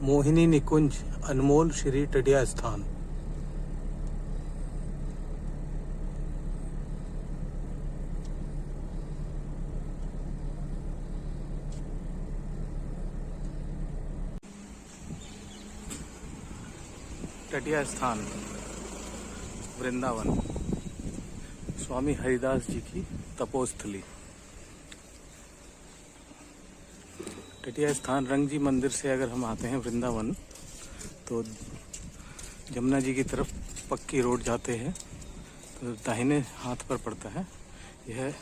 मोहिनी निकुंज अनमोल श्री टडिया स्थान। टडिया स्थान वृंदावन, स्वामी हरिदास जी की तपोस्थली। टडिया स्थान रंगजी मंदिर से अगर हम आते हैं वृंदावन तो जमुना जी की तरफ पक्की रोड जाते हैं तो दाहिने हाथ पर पड़ता है। यह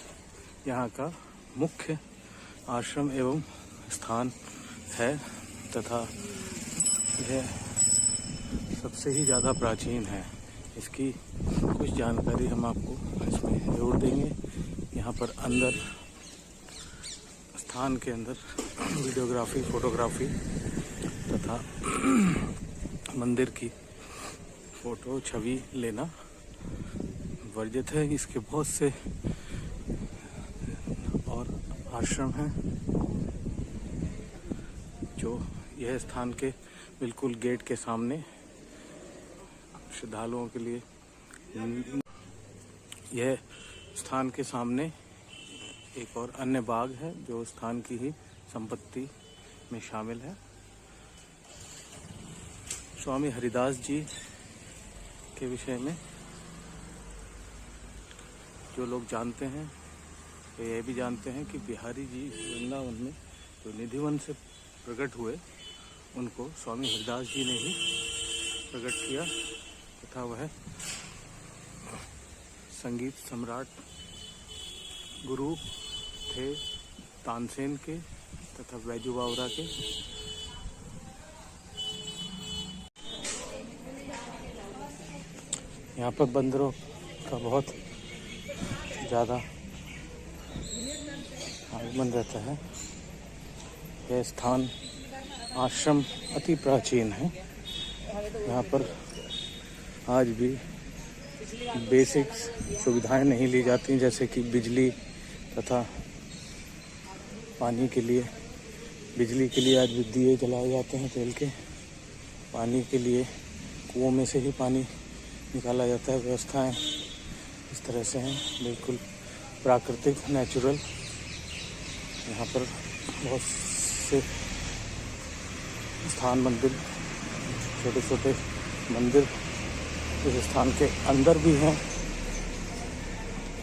यहाँ का मुख्य आश्रम एवं स्थान है तथा यह सबसे ही ज़्यादा प्राचीन है। इसकी कुछ जानकारी हम आपको इसमें जरूर देंगे। यहाँ पर अंदर स्थान के अंदर वीडियोग्राफी, फोटोग्राफी तथा मंदिर की फोटो छवि लेना वर्जित है। इसके बहुत से और आश्रम हैं जो यह स्थान के बिल्कुल गेट के सामने श्रद्धालुओं के लिए, यह स्थान के सामने एक और अन्य बाग है जो स्थान की ही संपत्ति में शामिल है। स्वामी हरिदास जी के विषय में जो लोग जानते हैं वे यह भी जानते हैं कि बिहारी जी वृंदावन में जो निधिवन से प्रकट हुए उनको स्वामी हरिदास जी ने ही प्रकट किया तथा वह संगीत सम्राट गुरु थे तानसेन के तथा बैजू बावरा के। यहाँ पर बंदरों का बहुत ज़्यादा आगमन रहता है। यह स्थान आश्रम अति प्राचीन है। यहाँ पर आज भी बेसिक सुविधाएं नहीं ली जाती, जैसे कि बिजली तथा पानी के लिए। बिजली के लिए आज भी दिए जलाए जाते हैं तेल के। पानी के लिए कुओं में से ही पानी निकाला जाता है। व्यवस्थाएं इस तरह से हैं, बिल्कुल प्राकृतिक, नेचुरल। यहाँ पर बहुत से स्थान, मंदिर, छोटे छोटे मंदिर इस स्थान के अंदर भी हैं।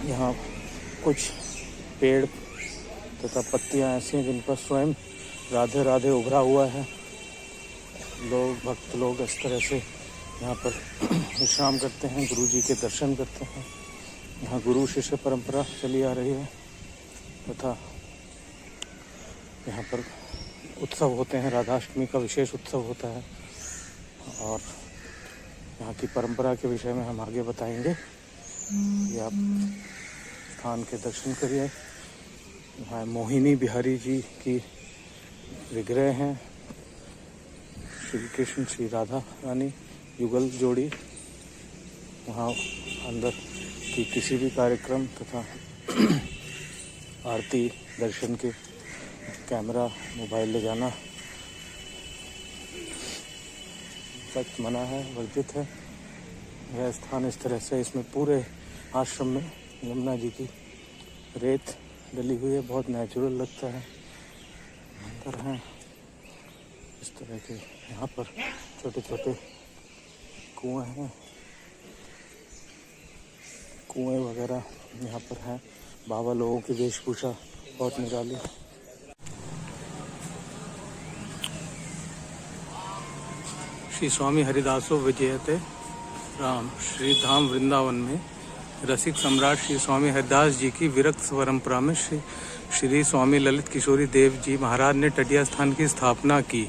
यहाँ कुछ पेड़ तथा पत्तियाँ ऐसी हैं जिन पर स्वयं राधे राधे उभरा हुआ है। लोग, भक्त लोग इस तरह से यहाँ पर विश्राम करते हैं, गुरु जी के दर्शन करते हैं। यहाँ गुरु शिष्य परंपरा चली आ रही है तथा यहाँ पर उत्सव होते हैं। राधाष्टमी का विशेष उत्सव होता है और यहाँ की परंपरा के विषय में हम आगे बताएंगे। ये आप स्थान के दर्शन करिए। यहाँ मोहिनी बिहारी जी की विग्रह हैं। श्री कृष्ण श्री राधा रानी युगल जोड़ी। वहाँ अंदर की किसी भी कार्यक्रम तथा आरती दर्शन के कैमरा, मोबाइल ले जाना सख्त मना है, वर्जित है। यह स्थान इस तरह से, इसमें पूरे आश्रम में यमुना जी की रेत डली हुई है, बहुत नेचुरल लगता है। अंदर हैं इस तरह के, यहाँ पर छोटे छोटे कुएं हैं, कुएं वगैरह यहाँ पर हैं। बाबा लोगों की वेशभूषा बहुत निराली। श्री स्वामी हरिदासो विजयते राम श्री धाम वृंदावन में रसिक सम्राट श्री स्वामी हरिदास जी की विरक्त परंपरा में श्री स्वामी ललित किशोरी देव जी महाराज ने टडिया स्थान की स्थापना की।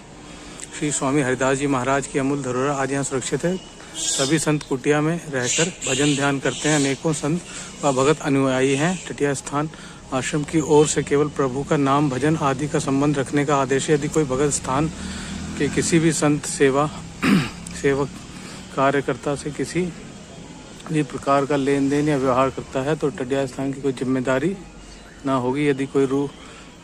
श्री स्वामी हरिदास जी महाराज की अमूल धरोहर आज यहाँ सुरक्षित है। सभी संत कुटिया में रहकर भजन ध्यान करते हैं। अनेकों संत व भगत अनुयायी हैं। टडिया स्थान आश्रम की ओर से केवल प्रभु का नाम, भजन आदि का संबंध रखने का आदेश है। यदि कोई भगत स्थान के किसी भी संत सेवक कार्यकर्ता से किसी भी प्रकार का लेन देन या व्यवहार करता है तो टडिया स्थान की कोई जिम्मेदारी ना होगी। यदि कोई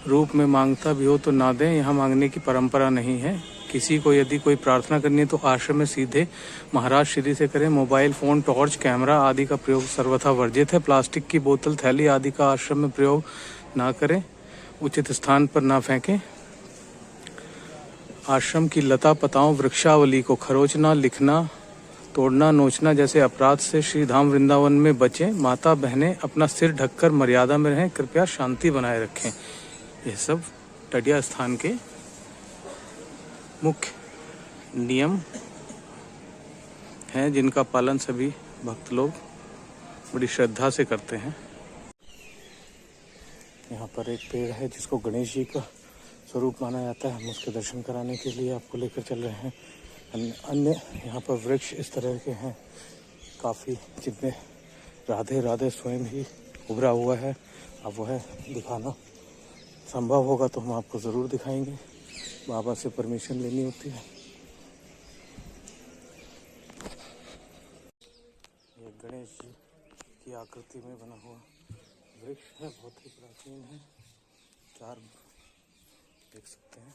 रूप में मांगता भी हो तो ना दें। यहाँ मांगने की परंपरा नहीं है। किसी को यदि कोई प्रार्थना करनी है तो आश्रम में सीधे महाराज श्री से करें। मोबाइल फोन, टॉर्च, कैमरा आदि का प्रयोग सर्वथा वर्जित है। प्लास्टिक की बोतल, थैली आदि का आश्रम में प्रयोग ना करें। उचित स्थान पर ना फेंकें। आश्रम की लता पताओं, वृक्षावली को खरोचना, लिखना, तोड़ना, नोचना जैसे अपराध से श्री धाम वृंदावन में बचें। माता बहनें अपना सिर ढककर मर्यादा में रहें। कृपया शांति बनाए रखें। यह सब टडिया स्थान के मुख्य नियम हैं जिनका पालन सभी भक्त लोग बड़ी श्रद्धा से करते हैं। यहाँ पर एक पेड़ है जिसको गणेश जी का स्वरूप माना जाता है। हम उसके दर्शन कराने के लिए आपको लेकर चल रहे हैं। अन्य यहाँ पर वृक्ष इस तरह के हैं काफ़ी, जिनमें राधे राधे स्वयं ही उभरा हुआ है। अब वह दिखाना संभव होगा तो हम आपको ज़रूर दिखाएंगे। बाबा से परमिशन लेनी होती है। ये गणेश जी की आकृति में बना हुआ वृक्ष है, बहुत ही प्राचीन है। 4 देख सकते हैं।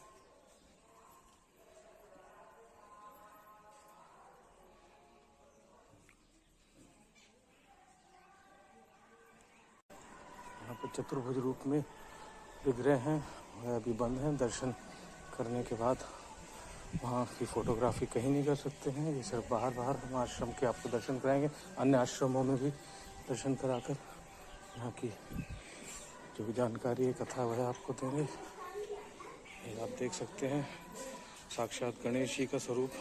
यहाँ पर चतुर्भुज रूप में विग्रह हैं, वह अभी बंद हैं। दर्शन करने के बाद वहाँ की फोटोग्राफी कहीं नहीं कर सकते हैं। ये सिर्फ बाहर हम आश्रम के आपको दर्शन कराएंगे। अन्य आश्रमों में भी दर्शन कराकर यहाँ की जो भी जानकारी है, कथा वह आपको देंगे। ये आप देख सकते हैं साक्षात गणेश जी का स्वरूप।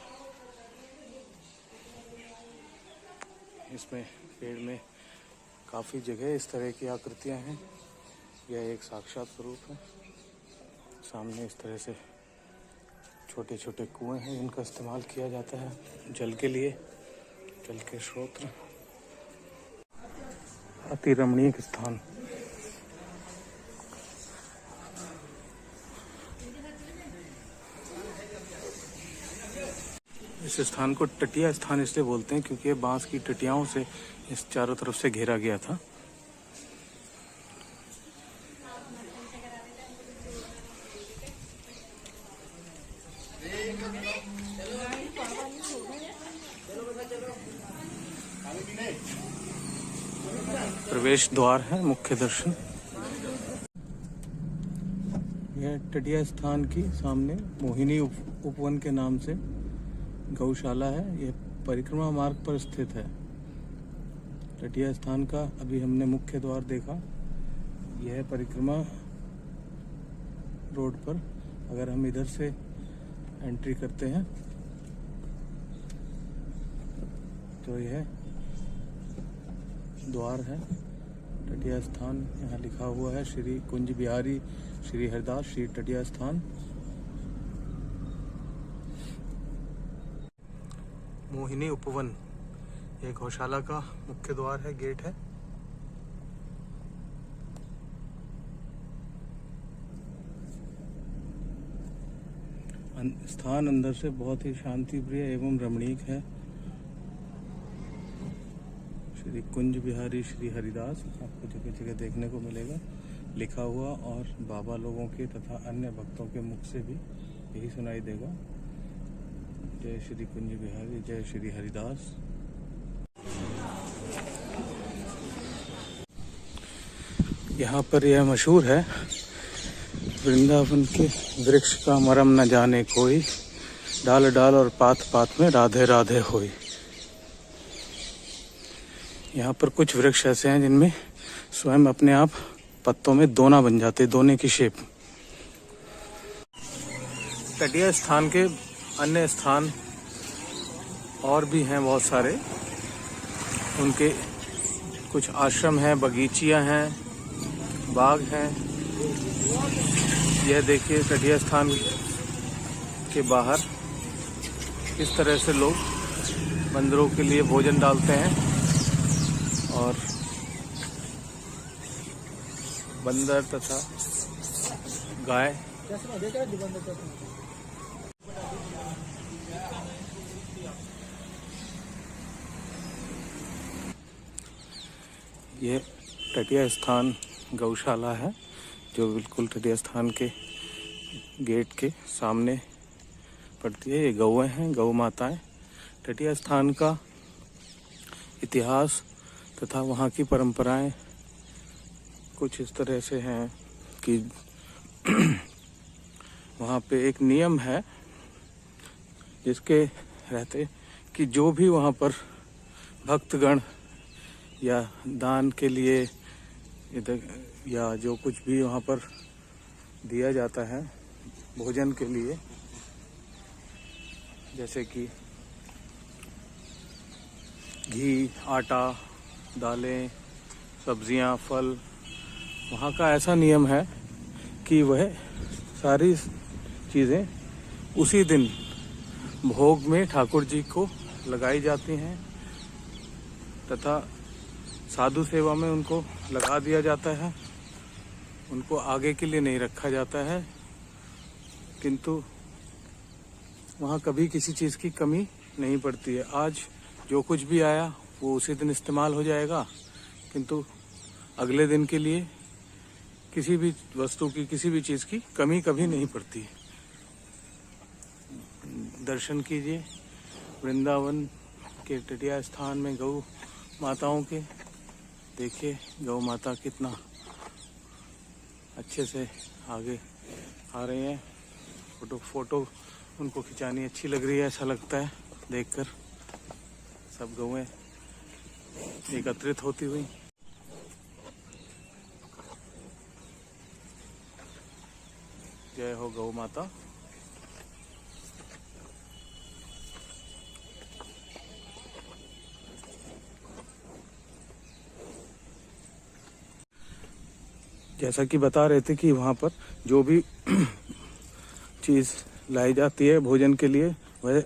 इसमें पेड़ में काफ़ी जगह इस तरह की आकृतियाँ हैं। यह एक साक्षात स्वरूप है। सामने इस तरह से छोटे छोटे कुएं हैं जिनका इस्तेमाल किया जाता है जल के लिए, जल के स्रोत। अति रमणीय स्थान। इस स्थान को टटिया स्थान इसलिए बोलते हैं क्योंकि ये बांस की टटियाओं से इस चारों तरफ से घेरा गया था। प्रवेश द्वार है, मुख्य दर्शन। यह टटिया स्थान की सामने मोहिनी उपवन के नाम से गौशाला है। यह परिक्रमा मार्ग पर स्थित है। टटिया स्थान का अभी हमने मुख्य द्वार देखा। यह परिक्रमा रोड पर अगर हम इधर से एंट्री करते हैं तो यह द्वार है टटिया स्थान। यहाँ लिखा हुआ है श्री कुंज बिहारी श्री हरिदास श्री टटिया स्थान। मोहिनी उपवन यह गौशाला का मुख्य द्वार है, गेट है। स्थान अंदर से बहुत ही शांति प्रिय एवं रमणीक है। श्री कुंज बिहारी श्री हरिदास आपको जगह जगह देखने को मिलेगा लिखा हुआ, और बाबा लोगों के तथा अन्य भक्तों के मुख से भी यही सुनाई देगा, जय श्री कुंज बिहारी, जय श्री हरिदास। यहाँ पर यह मशहूर है, वृंदावन के वृक्ष का मरम न जाने कोई, डाल डाल और पात पात में राधे राधे होई। यहाँ पर कुछ वृक्ष ऐसे हैं जिनमें स्वयं अपने आप पत्तों में दोना बन जाते, दोने की शेप। तटीय स्थान के अन्य स्थान और भी हैं बहुत सारे। उनके कुछ आश्रम हैं, बगीचियां हैं, बाग हैं। यह देखिए तटीय स्थान के बाहर किस तरह से लोग बंदरों के लिए भोजन डालते हैं, और बंदर तथा गाय ये तटीय स्थान गौशाला है जो बिल्कुल तटीय स्थान के गेट के सामने पड़ती है। ये गौएं हैं, गौ माताएं। टटिया स्थान का इतिहास तथा वहाँ की परंपराएं कुछ इस तरह से हैं कि वहाँ पे एक नियम है जिसके रहते कि जो भी वहाँ पर भक्तगण या दान के लिए इधर या जो कुछ भी वहाँ पर दिया जाता है भोजन के लिए, जैसे कि घी, आटा, दालें, सब्जियां, फल, वहाँ का ऐसा नियम है कि वह सारी चीज़ें उसी दिन भोग में ठाकुर जी को लगाई जाती हैं तथा साधु सेवा में उनको लगा दिया जाता है। उनको आगे के लिए नहीं रखा जाता है, किंतु वहाँ कभी किसी चीज़ की कमी नहीं पड़ती है। आज जो कुछ भी आया वो उसी दिन इस्तेमाल हो जाएगा, किंतु अगले दिन के लिए किसी भी वस्तु की, किसी भी चीज़ की कमी कभी नहीं पड़ती है। दर्शन कीजिए वृंदावन के टटिया स्थान में गौ माताओं के। देखिए गौ माता कितना अच्छे से आगे आ रही हैं। फोटो उनको खिंचानी अच्छी लग रही है, ऐसा लगता है देखकर। सब गौएं एकत्रित होती हुई। जय हो गौ माता। जैसा कि बता रहे थे कि वहाँ पर जो भी चीज़ लाई जाती है भोजन के लिए वह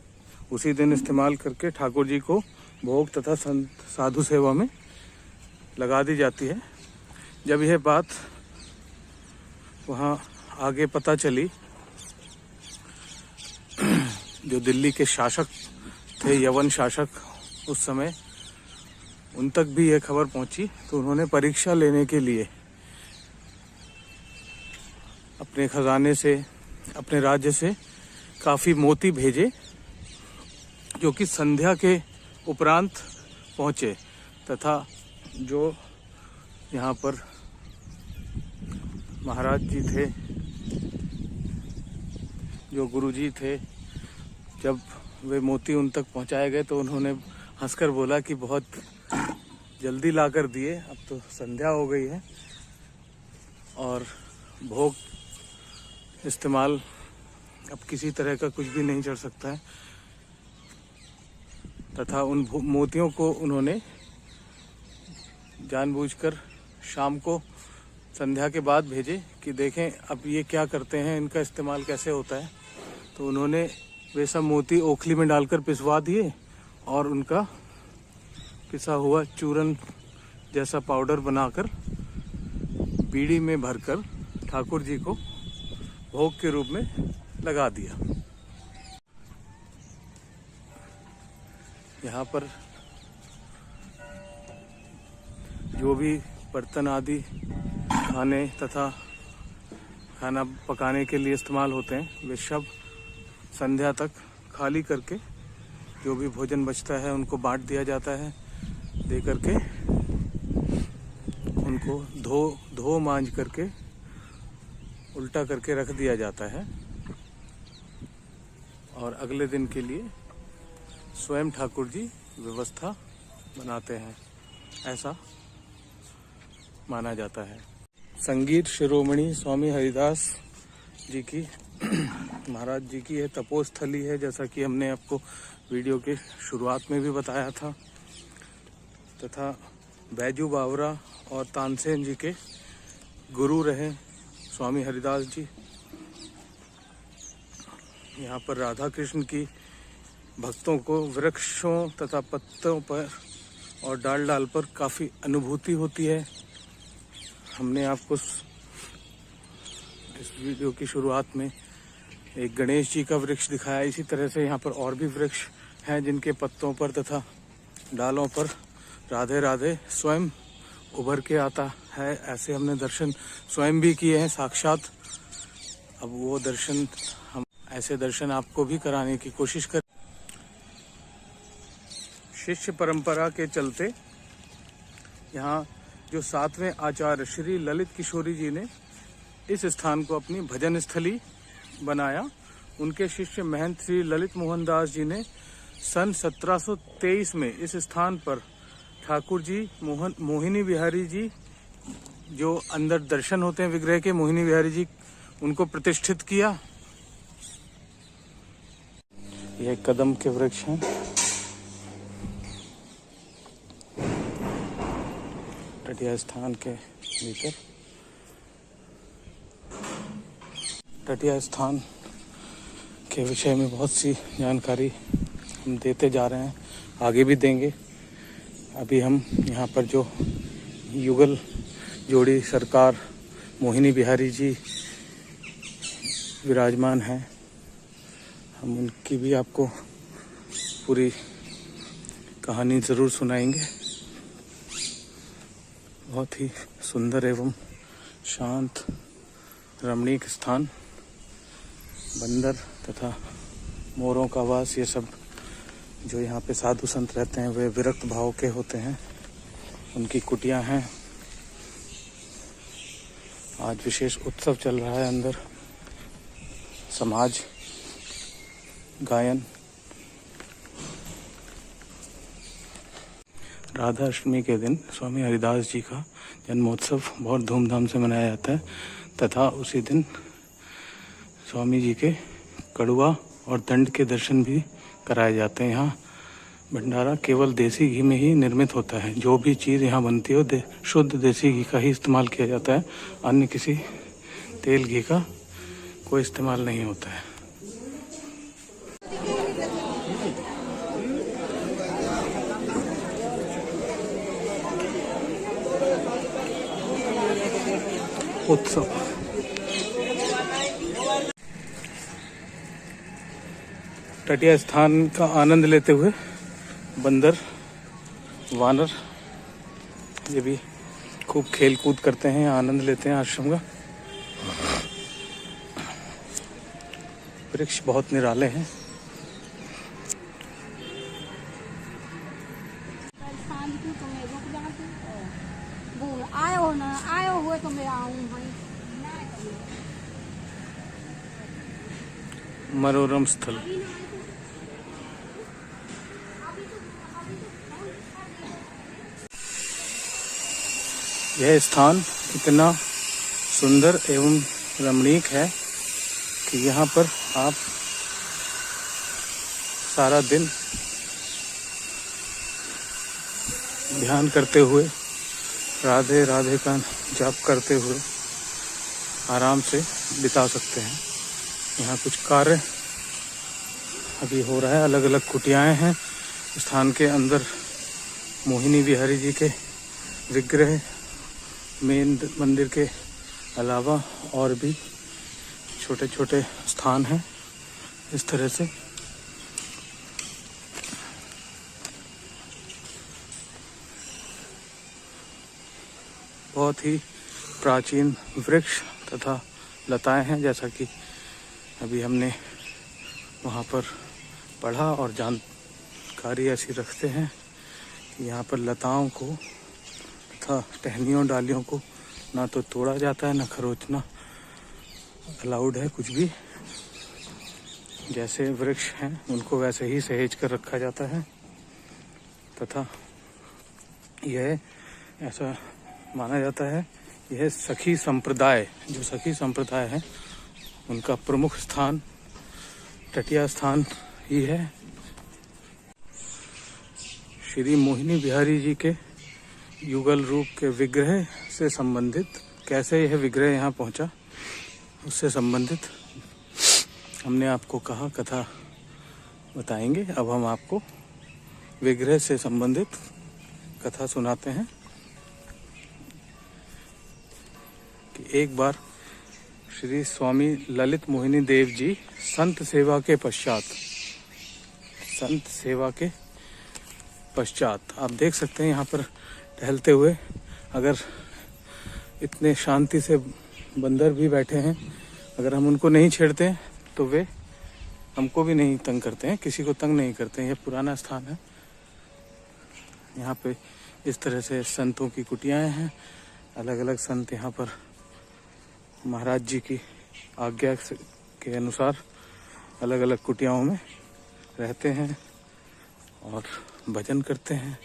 उसी दिन इस्तेमाल करके ठाकुर जी को भोग तथा साधु सेवा में लगा दी जाती है। जब यह बात वहाँ आगे पता चली, जो दिल्ली के शासक थे, यवन शासक उस समय, उन तक भी यह खबर पहुंची, तो उन्होंने परीक्षा लेने के लिए अपने खजाने से, अपने राज्य से काफ़ी मोती भेजे, जो कि संध्या के उपरांत पहुँचे तथा जो यहाँ पर महाराज जी थे, जो गुरुजी थे, जब वे मोती उन तक पहुँचाए गए तो उन्होंने हंसकर बोला कि बहुत जल्दी ला कर दिए, अब तो संध्या हो गई है और भोग इस्तेमाल अब किसी तरह का कुछ भी नहीं चल सकता है। तथा उन मोतियों को उन्होंने जानबूझकर शाम को संध्या के बाद भेजे कि देखें अब ये क्या करते हैं, इनका इस्तेमाल कैसे होता है। तो उन्होंने वे सब मोती ओखली में डालकर पिसवा दिए और उनका पिसा हुआ चूरन जैसा पाउडर बनाकर बीड़ी में भरकर ठाकुर जी को भोग के रूप में लगा दिया। यहाँ पर जो भी बर्तन आदि खाने तथा खाना पकाने के लिए इस्तेमाल होते हैं, वे सब संध्या तक खाली करके जो भी भोजन बचता है उनको बांट दिया जाता है। दे करके उनको धो मांज करके उल्टा करके रख दिया जाता है और अगले दिन के लिए स्वयं ठाकुर जी व्यवस्था बनाते हैं, ऐसा माना जाता है। संगीत शिरोमणि स्वामी हरिदास जी की महाराज जी की यह तपोस्थली है, जैसा कि हमने आपको वीडियो के शुरुआत में भी बताया था। तथा बैजू बावरा और तानसेन जी के गुरु रहे स्वामी हरिदास जी। यहाँ पर राधा कृष्ण की भक्तों को वृक्षों तथा पत्तों पर और डाल डाल पर काफ़ी अनुभूति होती है। हमने आपको इस वीडियो की शुरुआत में एक गणेश जी का वृक्ष दिखाया। इसी तरह से यहाँ पर और भी वृक्ष हैं जिनके पत्तों पर तथा डालों पर राधे राधे स्वयं उभर के आता है। ऐसे हमने दर्शन स्वयं भी किए हैं साक्षात। अब वो दर्शन हम ऐसे दर्शन आपको भी कराने की कोशिश कर। शिष्य परंपरा के चलते यहाँ जो 7वें आचार्य श्री ललित किशोरी जी ने इस स्थान को अपनी भजन स्थली बनाया। उनके शिष्य महंत श्री ललित मोहन दास जी ने सन 1723 में इस स्थान पर ठाकुर जी मोहिनी बिहारी जी, जो अंदर दर्शन होते हैं विग्रह के, मोहिनी बिहारी जी, उनको प्रतिष्ठित किया। यह कदम के वृक्ष हैं। टटिया स्थान के भीतर टटिया स्थान के विषय में बहुत सी जानकारी हम देते जा रहे हैं, आगे भी देंगे। अभी हम यहाँ पर जो युगल जोड़ी सरकार मोहिनी बिहारी जी विराजमान हैं, हम उनकी भी आपको पूरी कहानी ज़रूर सुनाएंगे। बहुत ही सुंदर एवं शांत रमणीक स्थान। बंदर तथा मोरों का वास, ये सब जो यहाँ पे साधु संत रहते हैं वे विरक्त भाव के होते हैं। उनकी कुटियाँ हैं। आज विशेष उत्सव चल रहा है अंदर, समाज गायन। राधा अष्टमी के दिन स्वामी हरिदास जी का जन्मोत्सव बहुत धूमधाम से मनाया जाता है तथा उसी दिन स्वामी जी के कड़ुआ और दंड के दर्शन भी कराए जाते हैं। यहाँ भंडारा केवल देसी घी में ही निर्मित होता है। जो भी चीज़ यहाँ बनती है शुद्ध देसी घी का ही इस्तेमाल किया जाता है। अन्य किसी तेल घी का कोई इस्तेमाल नहीं होता है। उत्सव तटीय स्थान का आनंद लेते हुए बंदर वानर ये भी खूब खेल कूद करते हैं, आनंद लेते हैं आश्रम का। वृक्ष बहुत निराले हैं। आयो हुए तो मैं आऊं भाई। मनोरम स्थल। यह स्थान इतना सुंदर एवं रमणीक है कि यहाँ पर आप सारा दिन ध्यान करते हुए, राधे राधे का जाप करते हुए आराम से बिता सकते हैं। यहाँ कुछ कार्य अभी हो रहा है। अलग अलग कुटियाएं हैं स्थान के अंदर। मोहिनी बिहारी जी के विग्रह मेन मंदिर के अलावा और भी छोटे छोटे स्थान हैं। इस तरह से बहुत ही प्राचीन वृक्ष तथा लताएं हैं, जैसा कि अभी हमने वहाँ पर पढ़ा और जानकारी ऐसी रखते हैं कि यहाँ पर लताओं को तथा टहनियों डालियों को ना तो तोड़ा जाता है, ना खरोचना अलाउड है कुछ भी। जैसे वृक्ष हैं उनको वैसे ही सहेज कर रखा जाता है तथा यह ऐसा माना जाता है, यह सखी संप्रदाय, जो सखी संप्रदाय है उनका प्रमुख स्थान तटीय स्थान ही है। श्री मोहिनी बिहारी जी के युगल रूप के विग्रह से संबंधित, कैसे यह विग्रह यहाँ पहुँचा उससे संबंधित हमने आपको कहा, कथा बताएंगे। अब हम आपको विग्रह से संबंधित कथा सुनाते हैं कि एक बार श्री स्वामी ललित मोहिनी देव जी संत सेवा के पश्चात आप देख सकते हैं यहाँ पर टहलते हुए, अगर इतने शांति से बंदर भी बैठे हैं, अगर हम उनको नहीं छेड़ते हैं तो वे हमको भी नहीं तंग करते हैं, किसी को तंग नहीं करते हैं। यह पुराना स्थान है। यहाँ पे इस तरह से संतों की कुटियाएं हैं। अलग अलग संत यहाँ पर महाराज जी की आज्ञा के अनुसार अलग अलग कुटियाओं में रहते हैं और भजन करते हैं।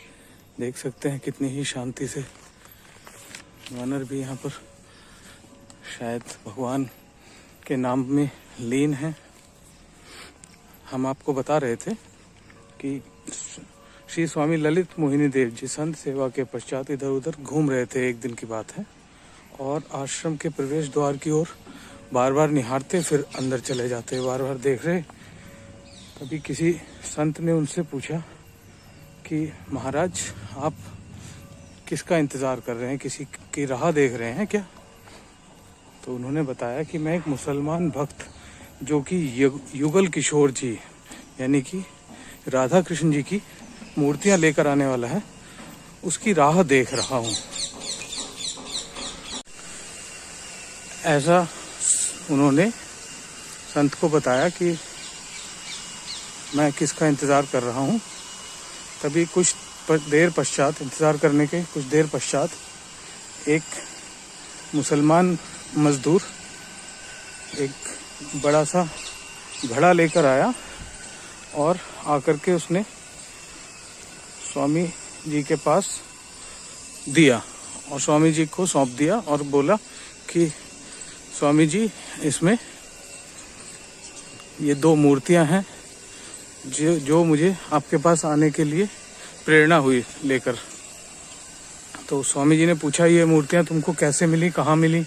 देख सकते हैं कितनी ही शांति से। वानर भी यहाँ पर शायद भगवान के नाम में लीन है। हम आपको बता रहे थे कि श्री स्वामी ललित मोहिनी देव जी संत सेवा के पश्चात इधर उधर घूम रहे थे। एक दिन की बात है, और आश्रम के प्रवेश द्वार की ओर बार बार निहारते, फिर अंदर चले जाते, बार बार देख रहे। तभी किसी संत ने उनसे पूछा कि महाराज आप किसका इंतज़ार कर रहे हैं, किसी की राह देख रहे हैं क्या? तो उन्होंने बताया कि मैं एक मुसलमान भक्त जो कि युगल किशोर जी यानी कि राधा कृष्ण जी की मूर्तियां लेकर आने वाला है, उसकी राह देख रहा हूँ। ऐसा उन्होंने संत को बताया कि मैं किसका इंतज़ार कर रहा हूँ। तभी कुछ देर पश्चात, इंतज़ार करने के कुछ देर पश्चात, एक मुसलमान मजदूर एक बड़ा सा घड़ा लेकर आया और आकर के उसने स्वामी जी के पास दिया और स्वामी जी को सौंप दिया और बोला कि स्वामी जी, इसमें ये 2 मूर्तियां हैं जो मुझे आपके पास आने के लिए प्रेरणा हुई लेकर। तो स्वामी जी ने पूछा, ये मूर्तियां तुमको कैसे मिली, कहाँ मिली?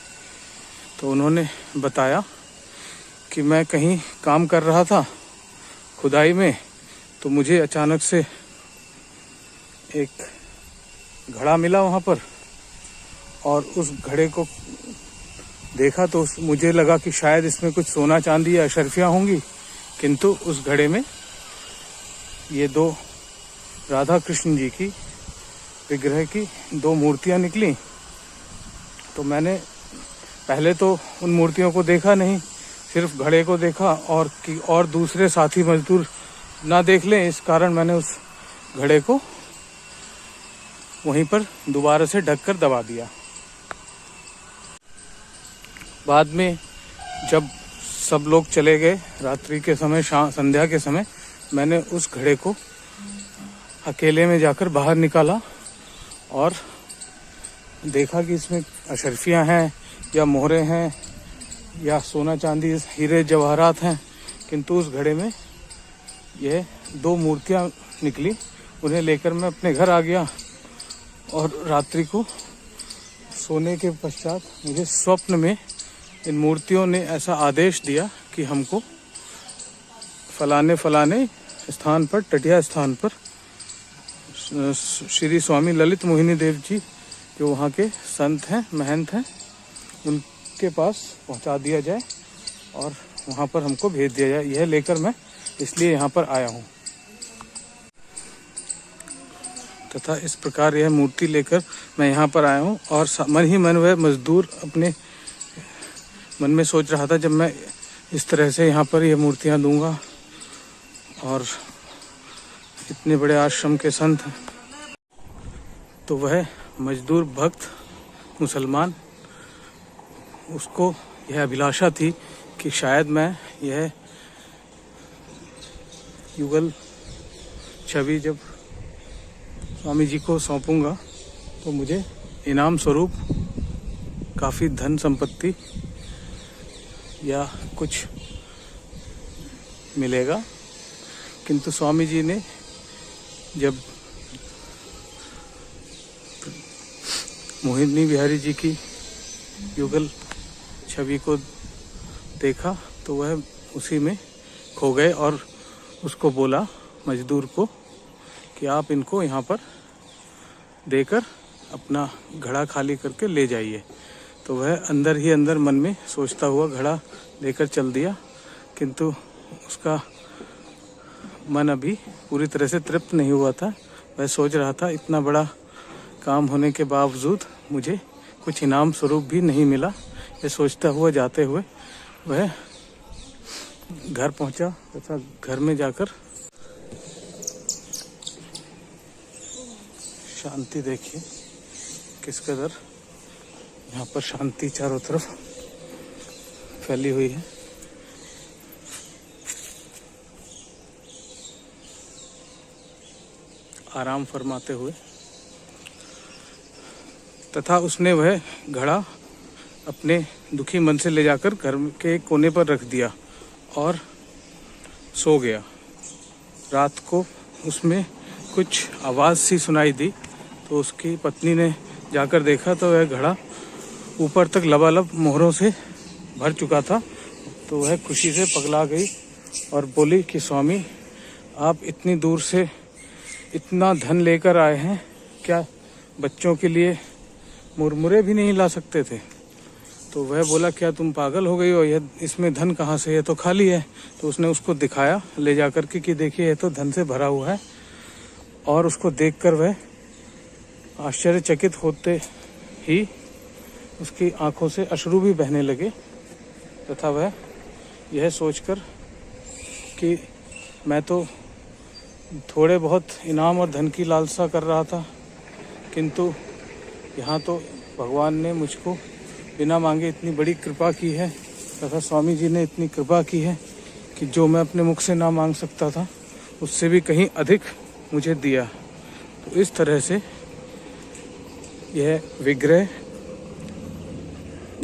तो उन्होंने बताया कि मैं कहीं काम कर रहा था खुदाई में, तो मुझे अचानक से एक घड़ा मिला वहाँ पर, और उस घड़े को देखा तो मुझे लगा कि शायद इसमें कुछ सोना चांदी या अशर्फियाँ होंगी, किंतु उस घड़े में ये 2 राधा कृष्ण जी की विग्रह की 2 मूर्तियाँ निकली। तो मैंने पहले तो उन मूर्तियों को देखा नहीं, सिर्फ घड़े को देखा, और दूसरे साथी मजदूर ना देख लें, इस कारण मैंने उस घड़े को वहीं पर दोबारा से ढककर दबा दिया। बाद में जब सब लोग चले गए रात्रि के समय, संध्या के समय, मैंने उस घड़े को अकेले में जाकर बाहर निकाला और देखा कि इसमें अशर्फियाँ हैं या मोहरे हैं या सोना चांदी हीरे जवाहरात हैं, किंतु उस घड़े में यह 2 मूर्तियाँ निकली। उन्हें लेकर मैं अपने घर आ गया और रात्रि को सोने के पश्चात मुझे स्वप्न में इन मूर्तियों ने ऐसा आदेश दिया कि हमको फलाने स्थान पर, टटिया स्थान पर श्री स्वामी ललित मोहिनी देव जी जो वहाँ के संत हैं, महंत हैं, उनके पास पहुँचा दिया जाए और वहाँ पर हमको भेज दिया जाए। यह लेकर मैं इसलिए यहाँ पर आया हूँ। तथा इस प्रकार यह मूर्ति लेकर मैं यहाँ पर आया हूँ। और मन ही मन वह मजदूर अपने मन में सोच रहा था, जब मैं इस तरह से यहाँ पर यह मूर्तियाँ दूंगा और इतने बड़े आश्रम के संत, तो वह मजदूर भक्त मुसलमान, उसको यह अभिलाषा थी कि शायद मैं यह युगल छवि जब स्वामी जी को सौंपूंगा तो मुझे इनाम स्वरूप काफ़ी धन संपत्ति या कुछ मिलेगा। किंतु स्वामी जी ने जब मोहिनी बिहारी जी की युगल छवि को देखा तो वह उसी में खो गए और उसको बोला मजदूर को कि आप इनको यहाँ पर देकर अपना घड़ा खाली करके ले जाइए। तो वह अंदर ही अंदर मन में सोचता हुआ घड़ा लेकर चल दिया, किंतु उसका मन अभी पूरी तरह से तृप्त नहीं हुआ था। वह सोच रहा था इतना बड़ा काम होने के बावजूद मुझे कुछ इनाम स्वरूप भी नहीं मिला। ये सोचता हुआ जाते हुए वह घर पहुंचा तथा घर में जाकर शांति देखिए किस कदर यहाँ पर शांति चारों तरफ फैली हुई है। आराम फरमाते हुए तथा उसने वह घड़ा अपने दुखी मन से ले जाकर घर के कोने पर रख दिया और सो गया। रात को उसमें कुछ आवाज़ सी सुनाई दी तो उसकी पत्नी ने जाकर देखा तो वह घड़ा ऊपर तक लबालब मोहरों से भर चुका था। तो वह खुशी से पगला गई और बोली कि स्वामी, आप इतनी दूर से इतना धन लेकर आए हैं, क्या बच्चों के लिए मुरमुरे भी नहीं ला सकते थे? तो वह बोला, क्या तुम पागल हो गई हो, यह इसमें धन कहाँ से, यह तो खाली है। तो उसने उसको दिखाया ले जाकर के कि देखिए यह तो धन से भरा हुआ है। और उसको देखकर वह आश्चर्यचकित होते ही उसकी आंखों से अश्रु भी बहने लगे तथा वह यह सोचकर कि मैं तो थोड़े बहुत इनाम और धन की लालसा कर रहा था, किंतु यहाँ तो भगवान ने मुझको बिना मांगे इतनी बड़ी कृपा की है तथा स्वामी जी ने इतनी कृपा की है कि जो मैं अपने मुख से ना मांग सकता था उससे भी कहीं अधिक मुझे दिया। तो इस तरह से यह विग्रह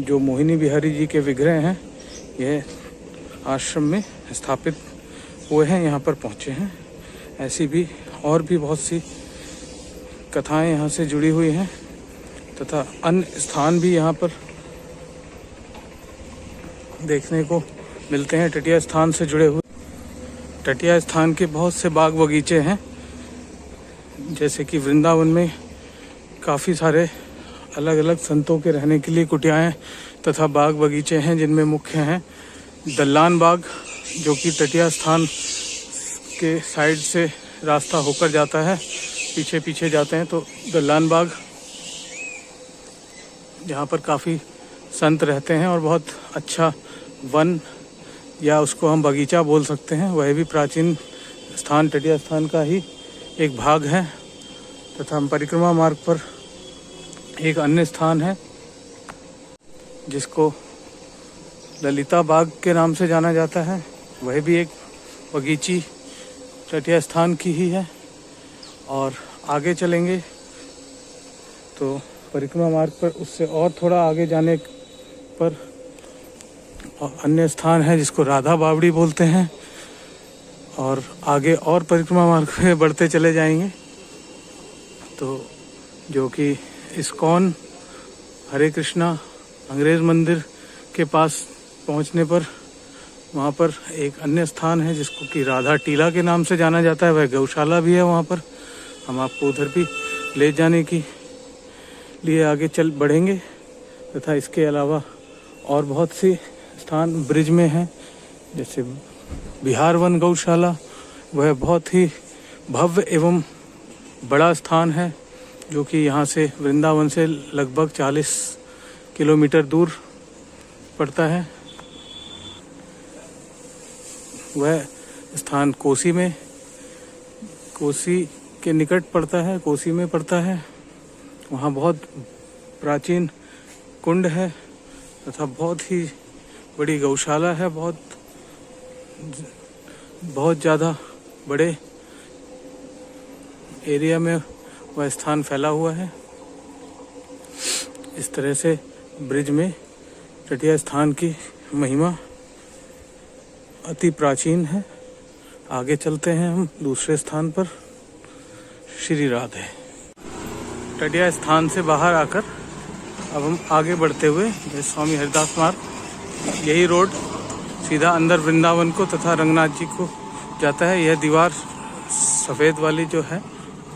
जो मोहिनी बिहारी जी के विग्रह हैं, यह आश्रम में स्थापित हुए हैं, यहाँ पर पहुँचे हैं। ऐसी भी और भी बहुत सी कथाएं यहाँ से जुड़ी हुई हैं तथा अन्य स्थान भी यहाँ पर देखने को मिलते हैं। टटिया स्थान से जुड़े हुए टटिया स्थान के बहुत से बाग बगीचे हैं, जैसे कि वृंदावन में काफ़ी सारे अलग अलग संतों के रहने के लिए कुटियाएं तथा बाग बगीचे हैं, जिनमें मुख्य हैं दल्लान बाग, जो कि टटिया स्थान के साइड से रास्ता होकर जाता है, पीछे पीछे जाते हैं तो दल्लान बाग, जहाँ पर काफ़ी संत रहते हैं और बहुत अच्छा वन या उसको हम बगीचा बोल सकते हैं। वह भी प्राचीन स्थान टटिया स्थान का ही एक भाग है। तथा हम परिक्रमा मार्ग पर एक अन्य स्थान है जिसको ललिता बाग के नाम से जाना जाता है, वह भी एक बगीची टटिया स्थान की ही है। और आगे चलेंगे तो परिक्रमा मार्ग पर उससे और थोड़ा आगे जाने पर अन्य स्थान है जिसको राधा बावड़ी बोलते हैं। और आगे और परिक्रमा मार्ग में बढ़ते चले जाएंगे तो जो कि इस्कॉन हरे कृष्णा अंग्रेज मंदिर के पास पहुंचने पर वहाँ पर एक अन्य स्थान है जिसको कि राधा टीला के नाम से जाना जाता है। वह गौशाला भी है वहाँ पर। हम आपको उधर भी ले जाने की लिए आगे चल बढ़ेंगे तथा इसके अलावा और बहुत सी स्थान ब्रिज में हैं, जैसे बिहार वन गौशाला। वह बहुत ही भव्य एवं बड़ा स्थान है जो कि यहाँ से वृंदावन से लगभग 40 किलोमीटर दूर पड़ता है। वह स्थान कोसी के निकट पड़ता है, कोसी में पड़ता है। वहाँ बहुत प्राचीन कुंड है तथा बहुत ही बड़ी गौशाला है। बहुत ज़्यादा बड़े एरिया में वह स्थान फैला हुआ है। इस तरह से ब्रिज में टटिया स्थान की महिमा अति प्राचीन है। आगे चलते हैं हम दूसरे स्थान पर, श्री राधे। टटिया स्थान से बाहर आकर अब हम आगे बढ़ते हुए जैसे स्वामी हरिदास मार्ग, यही रोड सीधा अंदर वृंदावन को तथा रंगनाथ जी को जाता है। यह दीवार सफ़ेद वाली जो है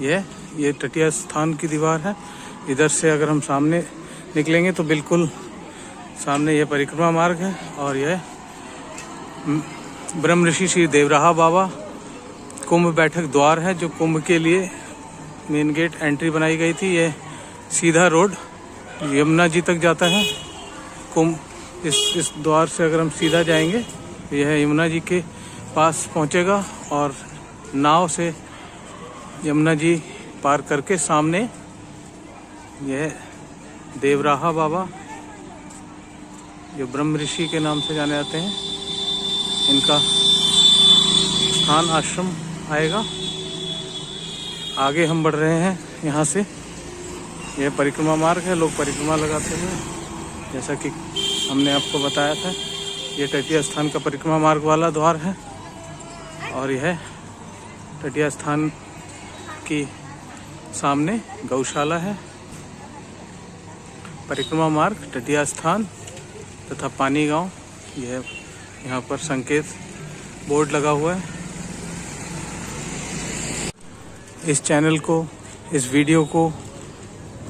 ये टटिया स्थान की दीवार है। इधर से अगर हम सामने निकलेंगे तो बिल्कुल सामने यह परिक्रमा मार्ग है और यह ब्रह्म ऋषि श्री देवराहा बाबा कुंभ बैठक द्वार है, जो कुंभ के लिए मेन गेट एंट्री बनाई गई थी। यह सीधा रोड यमुना जी तक जाता है। कुंभ इस द्वार से अगर हम सीधा जाएंगे यह यमुना जी के पास पहुंचेगा और नाव से यमुना जी पार करके सामने यह देवराहा बाबा जो ब्रह्म ऋषि के नाम से जाने जाते हैं, इनका स्थान आश्रम आएगा। आगे हम बढ़ रहे हैं यहाँ से। यह परिक्रमा मार्ग है, लोग परिक्रमा लगाते हैं। जैसा कि हमने आपको बताया था, ये तटीय स्थान का परिक्रमा मार्ग वाला द्वार है और यह तटीय स्थान की सामने गौशाला है। परिक्रमा मार्ग, तटीय स्थान तथा पानी गांव, यह यहाँ पर संकेत बोर्ड लगा हुआ है। इस चैनल को, इस वीडियो को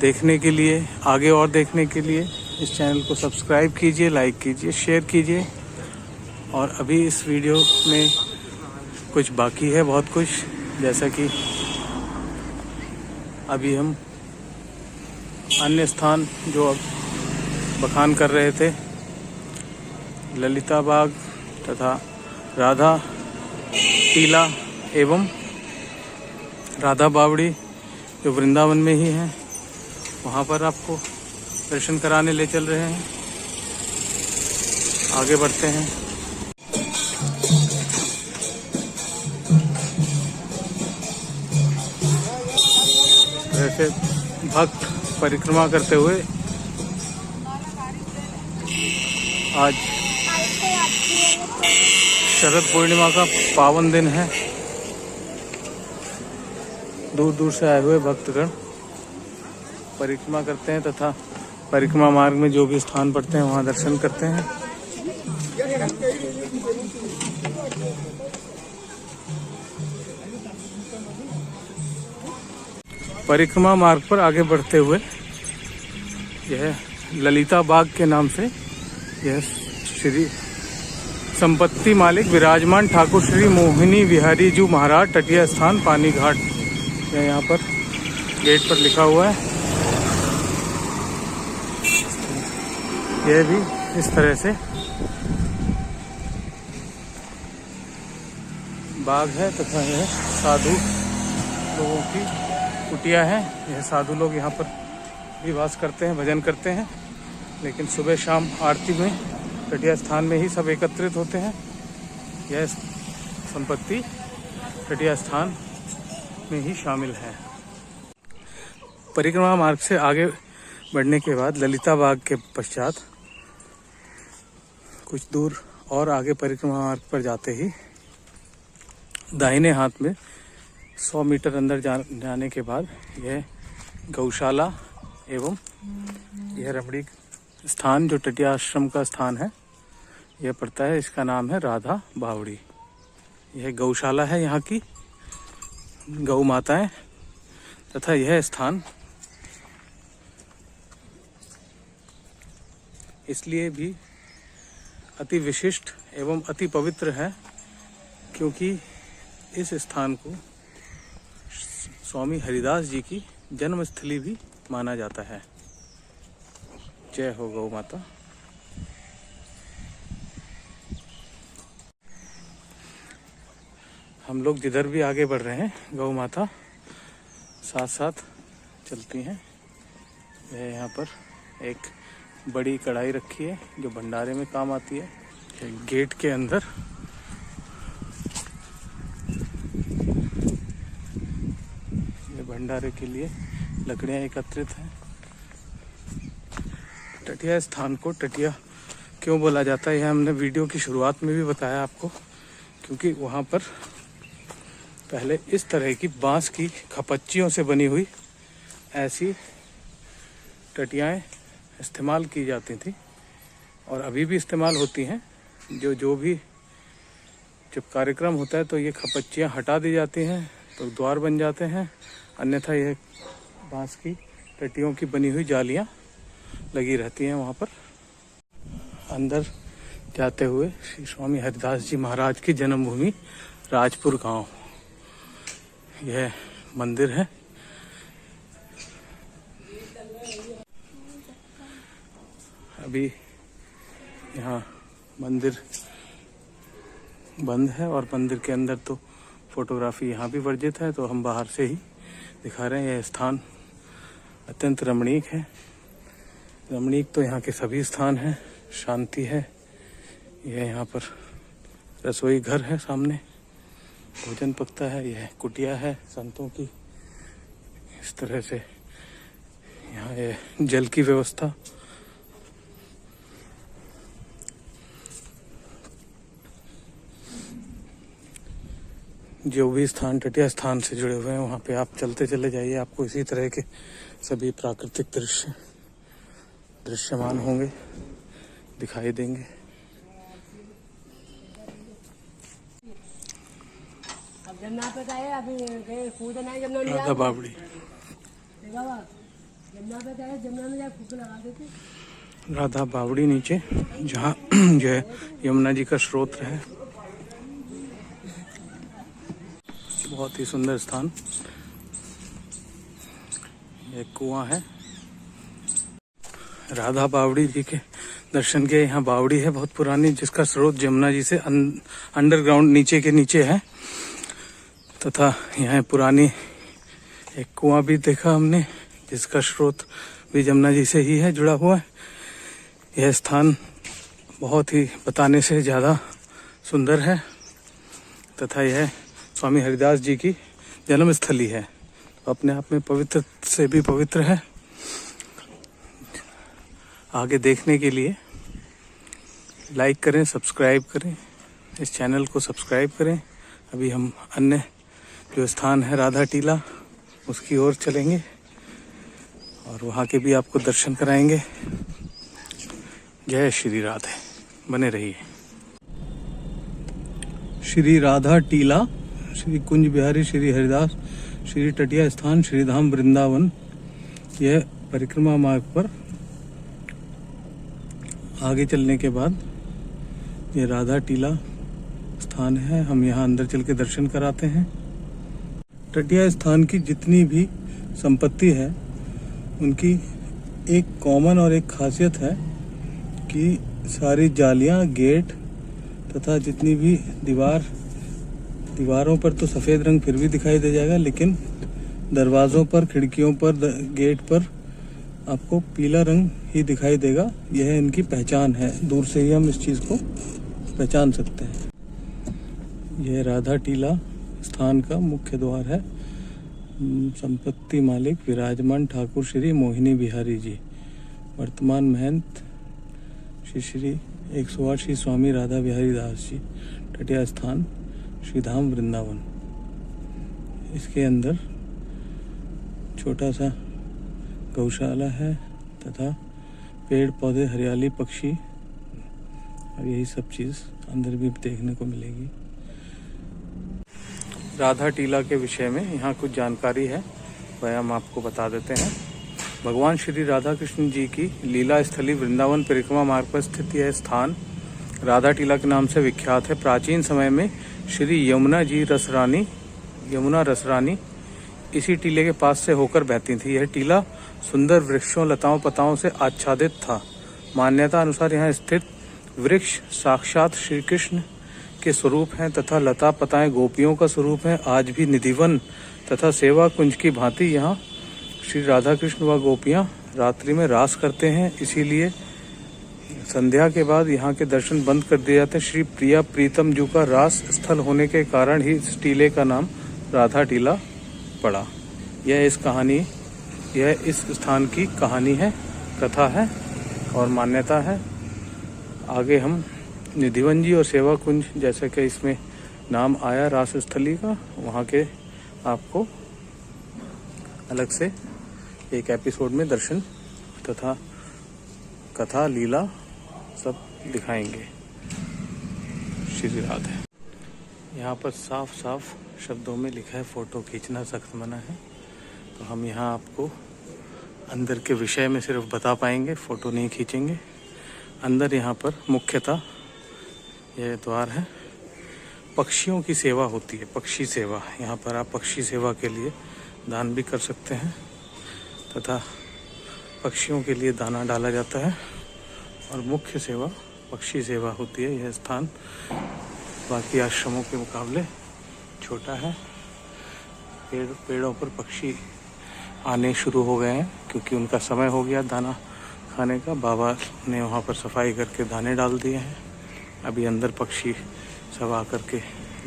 देखने के लिए, आगे और देखने के लिए इस चैनल को सब्सक्राइब कीजिए, लाइक कीजिए, शेयर कीजिए। और अभी इस वीडियो में कुछ बाकी है, बहुत कुछ, जैसा कि अभी हम अन्य स्थान जो अब बखान कर रहे थे, ललिता बाग तथा राधा टीला एवं राधा बावड़ी जो वृंदावन में ही है, वहाँ पर आपको दर्शन कराने ले चल रहे हैं। आगे बढ़ते हैं। वैसे भक्त परिक्रमा करते हुए आज शरद पूर्णिमा का पावन दिन है। दूर दूर से आए हुए भक्तगण परिक्रमा करते हैं तथा परिक्रमा मार्ग में जो भी स्थान पड़ते हैं वहां दर्शन करते हैं। परिक्रमा मार्ग पर आगे बढ़ते हुए यह ललिता बाग के नाम से यह श्री संपत्ति मालिक विराजमान ठाकुर श्री मोहिनी बिहारी जी महाराज तटीय स्थान पानी घाट, यह यहाँ पर गेट पर लिखा हुआ है। यह भी इस तरह से बाग है तथा यह साधु लोगों की कुटिया है। यह साधु लोग यहाँ पर भी वास करते हैं, भजन करते हैं। लेकिन सुबह शाम आरती में तटीय स्थान में ही सब एकत्रित होते हैं। यह संपत्ति तटीय स्थान में ही शामिल है। परिक्रमा मार्ग से आगे बढ़ने के बाद ललिता बाग के पश्चात कुछ दूर और आगे परिक्रमा मार्ग पर जाते ही दाहिने हाथ में 100 मीटर अंदर जाने के बाद यह गौशाला एवं यह रमणी स्थान जो तटीय आश्रम का स्थान है, यह पड़ता है। इसका नाम है राधा बावड़ी। यह गौशाला है, यहाँ की गौ माताएं तथा यह स्थान इसलिए भी अति विशिष्ट एवं अति पवित्र है क्योंकि इस स्थान को स्वामी हरिदास जी की जन्मस्थली भी माना जाता है। जय हो गौ माता। हम लोग जिधर भी आगे बढ़ रहे हैं, गौ माता साथ साथ चलती हैं। यह यहाँ पर एक बड़ी कढ़ाई रखी है जो भंडारे में काम आती है। गेट के अंदर ये भंडारे के लिए लकड़ियाँ एकत्रित हैं। तटीय स्थान को तटीय क्यों बोला जाता है, यह हमने वीडियो की शुरुआत में भी बताया आपको, क्योंकि वहाँ पर पहले इस तरह की बांस की खपच्चियों से बनी हुई ऐसी टटियाएँ इस्तेमाल की जाती थी और अभी भी इस्तेमाल होती हैं। जो भी जब कार्यक्रम होता है तो ये खपच्चियाँ हटा दी जाती हैं तो द्वार बन जाते हैं, अन्यथा यह बांस की टटियों की बनी हुई जालियाँ लगी रहती हैं वहाँ पर। अंदर जाते हुए श्री स्वामी हरिदास जी महाराज की जन्मभूमि राजपुर गांव, यह मंदिर है। अभी यहाँ मंदिर बंद है और मंदिर के अंदर तो फोटोग्राफी यहाँ भी वर्जित है, तो हम बाहर से ही दिखा रहे हैं। यह स्थान अत्यंत रमणीक है। रमणीक तो यहाँ के सभी स्थान हैं। शांति है। यह यहाँ पर रसोई घर है, सामने भोजन पकता है। यह कुटिया है संतों की। इस तरह से यहाँ ये जल की व्यवस्था। जो भी स्थान टटिया स्थान से जुड़े हुए हैं वहाँ पे आप चलते चले जाइए, आपको इसी तरह के सभी प्राकृतिक दृश्य दृश्यमान होंगे, दिखाई देंगे। राधा बावड़ी राधा बावड़ी नीचे, जहाँ जो है यमुना जी का स्रोत है। बहुत ही सुंदर स्थान। एक कुआं है। राधा बावड़ी जी के दर्शन के। यहाँ बावड़ी है बहुत पुरानी, जिसका स्रोत यमुना जी से अंडरग्राउंड नीचे के नीचे है। तथा यहाँ पुरानी एक कुआं भी देखा हमने, जिसका स्रोत भी यमुना जी से ही है, जुड़ा हुआ है। यह स्थान बहुत ही बताने से ज़्यादा सुंदर है तथा यह स्वामी हरिदास जी की जन्मस्थली है। अपने आप में पवित्र से भी पवित्र है। आगे देखने के लिए लाइक करें, सब्सक्राइब करें, इस चैनल को सब्सक्राइब करें। अभी हम अन्य जो स्थान है राधा टीला, उसकी ओर चलेंगे और वहाँ के भी आपको दर्शन कराएंगे। जय श्री राधे, बने रहिए। श्री राधा टीला, श्री कुंज बिहारी श्री हरिदास श्री टटिया स्थान, श्री धाम वृंदावन। यह परिक्रमा मार्ग पर आगे चलने के बाद ये राधा टीला स्थान है। हम यहाँ अंदर चल के दर्शन कराते हैं। टटिया स्थान की जितनी भी संपत्ति है, उनकी एक कॉमन और एक खासियत है कि सारी जालियाँ, गेट तथा जितनी भी दीवारों पर तो सफ़ेद रंग फिर भी दिखाई दे जाएगा, लेकिन दरवाज़ों पर, खिड़कियों पर, गेट पर आपको पीला रंग ही दिखाई देगा। यह इनकी पहचान है। दूर से ही हम इस चीज़ को पहचान सकते हैं। यह राधा टीला स्थान का मुख्य द्वार है। संपत्ति मालिक विराजमान ठाकुर श्री मोहिनी बिहारी जी, वर्तमान महंत श्री 108 श्री स्वामी राधा बिहारी दास जी, टटिया स्थान, श्री धाम वृंदावन। इसके अंदर छोटा सा गौशाला है तथा पेड़ पौधे, हरियाली, पक्षी और यही सब चीज़ अंदर भी देखने को मिलेगी। राधा टीला के विषय में यहाँ कुछ जानकारी है, वह हम आपको बता देते हैं। भगवान श्री राधा कृष्ण जी की लीला स्थली वृंदावन परिक्रमा मार्ग पर स्थित यह स्थान राधा टीला के नाम से विख्यात है। प्राचीन समय में श्री यमुना रसरानी इसी टीले के पास से होकर बहती थी। यह टीला सुंदर वृक्षों, लताओं, पताओं से आच्छादित था। मान्यता अनुसार यहाँ स्थित वृक्ष साक्षात श्री कृष्ण के स्वरूप हैं तथा लता पताएं गोपियों का स्वरूप हैं। आज भी निधिवन तथा सेवा कुंज की भांति यहाँ श्री राधा कृष्ण व गोपियाँ रात्रि में रास करते हैं। इसीलिए संध्या के बाद यहाँ के दर्शन बंद कर दिए जाते हैं। श्री प्रिया प्रीतम जी का रास स्थल होने के कारण ही इस टीले का नाम राधा टीला पड़ा। यह इस स्थान की कहानी है, कथा है और मान्यता है। आगे हम निधिवन जी और सेवा कुंज, जैसे कि इसमें नाम आया रास स्थली का, वहाँ के आपको अलग से एक एपिसोड में दर्शन तथा कथा, लीला सब दिखाएंगे। श्री राधे। यहाँ पर साफ साफ शब्दों में लिखा है फ़ोटो खींचना सख्त मना है। तो हम यहाँ आपको अंदर के विषय में सिर्फ बता पाएंगे, फ़ोटो नहीं खींचेंगे। अंदर यहाँ पर मुख्यतः यह द्वार है। पक्षियों की सेवा होती है, पक्षी सेवा। यहाँ पर आप पक्षी सेवा के लिए दान भी कर सकते हैं तथा पक्षियों के लिए दाना डाला जाता है और मुख्य सेवा पक्षी सेवा होती है। यह स्थान बाकी आश्रमों के मुकाबले छोटा है। पेड़ों पर पक्षी आने शुरू हो गए हैं क्योंकि उनका समय हो गया दाना खाने का। बाबा ने वहाँ पर सफाई करके दाने डाल दिए हैं। अभी अंदर पक्षी सब आकर के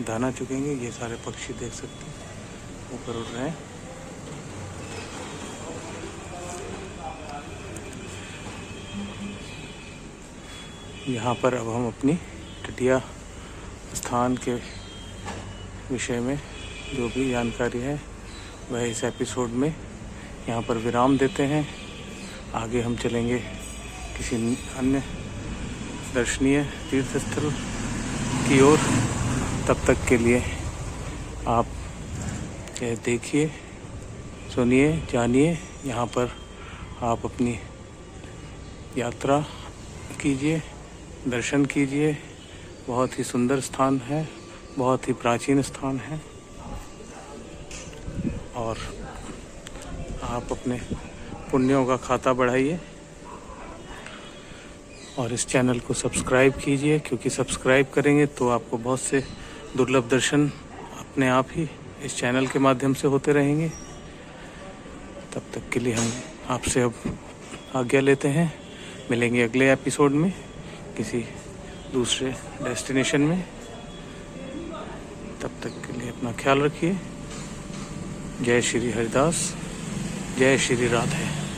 दाना चुकेंगे। ये सारे पक्षी देख सकते हैं ऊपर उड़ रहे हैं। यहाँ पर अब हम अपनी टिटिया स्थान के विषय में जो भी जानकारी है वह इस एपिसोड में यहाँ पर विराम देते हैं। आगे हम चलेंगे किसी अन्य दर्शनीय तीर्थ स्थल की ओर। तब तक के लिए आप यह देखिए, सुनिए, जानिए। यहाँ पर आप अपनी यात्रा कीजिए, दर्शन कीजिए। बहुत ही सुंदर स्थान है, बहुत ही प्राचीन स्थान है और आप अपने पुण्यों का खाता बढ़ाइए और इस चैनल को सब्सक्राइब कीजिए, क्योंकि सब्सक्राइब करेंगे तो आपको बहुत से दुर्लभ दर्शन अपने आप ही इस चैनल के माध्यम से होते रहेंगे। तब तक के लिए हम आपसे अब आज्ञा लेते हैं। मिलेंगे अगले एपिसोड में किसी दूसरे डेस्टिनेशन में। तब तक के लिए अपना ख्याल रखिए। जय श्री हरिदास, जय श्री राधे।